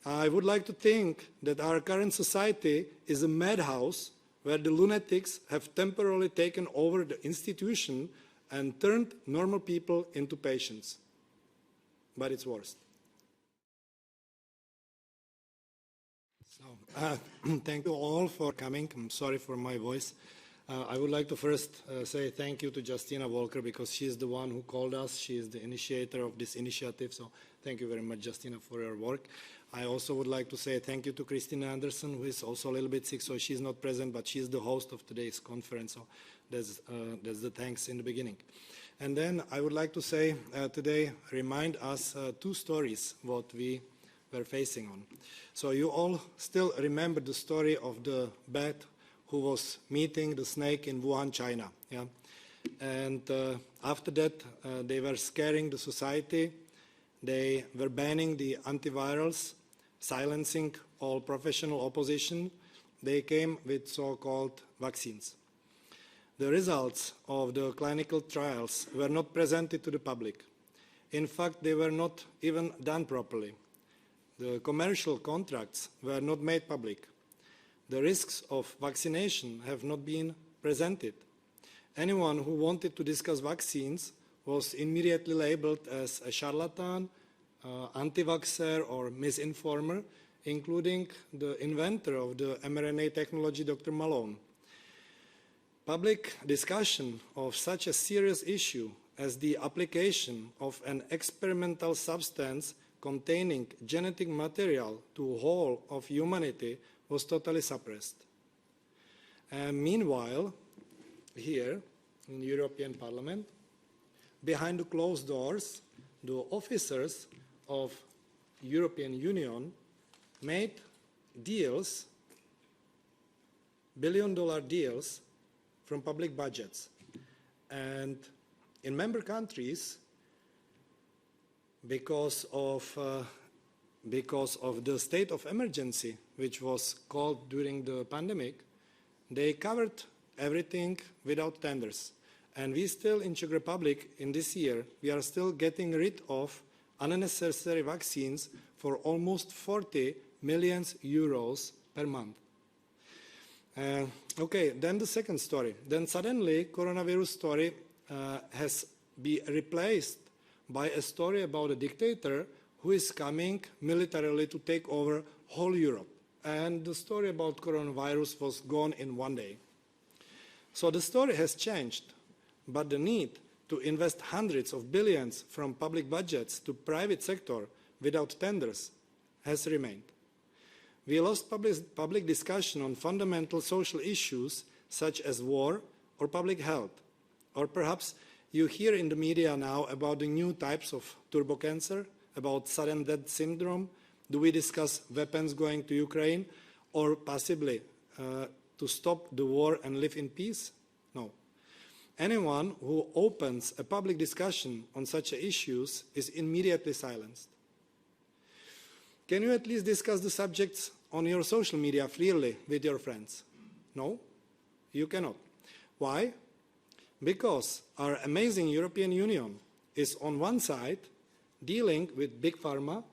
I would like to think that our current society is a madhouse where the lunatics have temporarily taken over the institution and turned normal people into patients. But it's worse. So, thank you all for coming. I'm sorry for my voice. I would like to first say thank you to Justina Walker because she's the one who called us. She is the initiator of this initiative. So thank you very much, Justina, for your work. I also would like to say thank you to Christina Anderson, who is also a little bit sick, so she's not present, but she's the host of today's conference. So there's the thanks in the beginning. And then I would like to say today, remind us two stories what we were facing on. So you all still remember the story of the bat who was meeting the snake in Wuhan, China. Yeah? And after that, they were scaring the society. They were banning the antivirals, silencing all professional opposition. They came with so-called vaccines. The results of the clinical trials were not presented to the public. In fact, they were not even done properly. The commercial contracts were not made public. The risks of vaccination have not been presented. Anyone who wanted to discuss vaccines was immediately labeled as a charlatan, anti-vaxxer or misinformer, including the inventor of the mRNA technology, Dr. Malone. Public discussion of such a serious issue as the application of an experimental substance containing genetic material to the whole of humanity was totally suppressed. Meanwhile, here in the European Parliament, behind the closed doors, the officers of European Union made deals, billion-dollar deals from public budgets. And in member countries, because of the state of emergency, which was called during the pandemic, they covered everything without tenders. And we still, in Czech Republic, in this year, we are still getting rid of unnecessary vaccines for almost 40 million euros per month. Okay, then the second story. Then suddenly, coronavirus story has been replaced by a story about a dictator who is coming militarily to take over whole Europe. And the story about coronavirus was gone in one day. So the story has changed, but the need to invest hundreds of billions from public budgets to private sector without tenders has remained. We lost public discussion on fundamental social issues such as war or public health. Or perhaps you hear in the media now about the new types of turbo cancer, about sudden death syndrome. Do we discuss weapons going to Ukraine or possibly to stop the war and live in peace? No. Anyone who opens a public discussion on such issues is immediately silenced. Can you at least discuss the subjects on your social media freely with your friends? No, you cannot. Why? Because our amazing European Union is on one side dealing with big pharma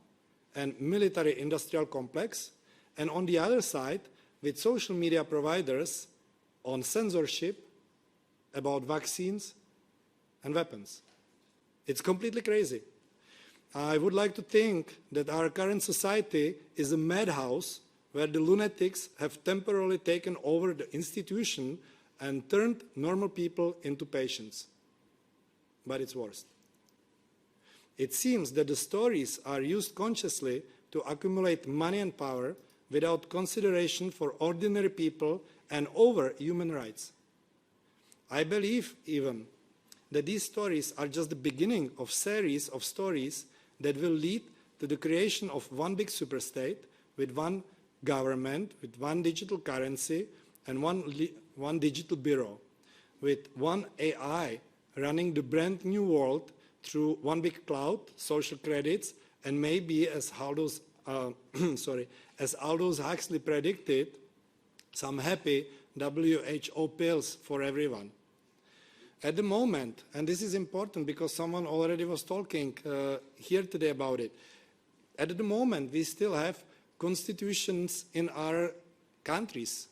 and military-industrial complex, and on the other side with social media providers on censorship about vaccines and weapons. It's completely crazy. I would like to think that our current society is a madhouse where the lunatics have temporarily taken over the institution and turned normal people into patients. But it's worse. It seems that the stories are used consciously to accumulate money and power without consideration for ordinary people and over human rights. I believe even that these stories are just the beginning of a series of stories that will lead to the creation of one big superstate with one government, with one digital currency and one digital bureau, with one AI running the brand new world through one big cloud, social credits, and maybe, as Aldous Huxley predicted, some happy WHO pills for everyone. At the moment, and this is important because someone already was talking here today about it, at the moment we still have constitutions in our countries,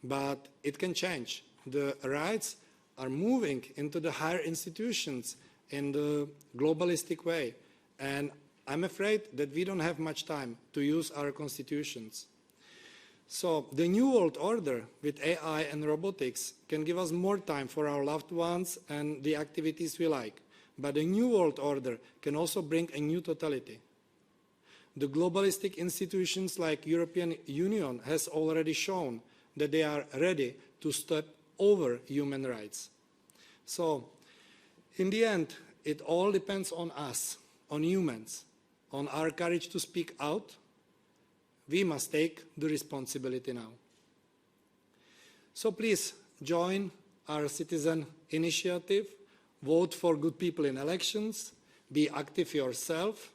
but it can change. The rights are moving into the higher institutions in the globalistic way, and I'm afraid that we don't have much time to use our constitutions. So the new world order with AI and robotics can give us more time for our loved ones and the activities we like. But the new world order can also bring a new totality. The globalistic institutions like European Union has already shown that they are ready to step over human rights. So in the end, it all depends on us, on humans, on our courage to speak out. We must take the responsibility now. So please join our citizen initiative, vote for good people in elections, be active yourself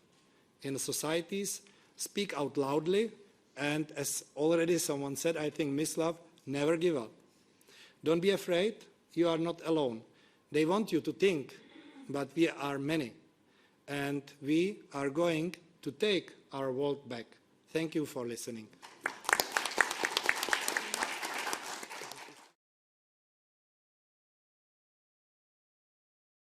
in the societies, speak out loudly, and as already someone said, I think Ladislav, never give up. Don't be afraid, you are not alone. They want you to think, but we are many, and we are going to take our world back. Thank you for listening.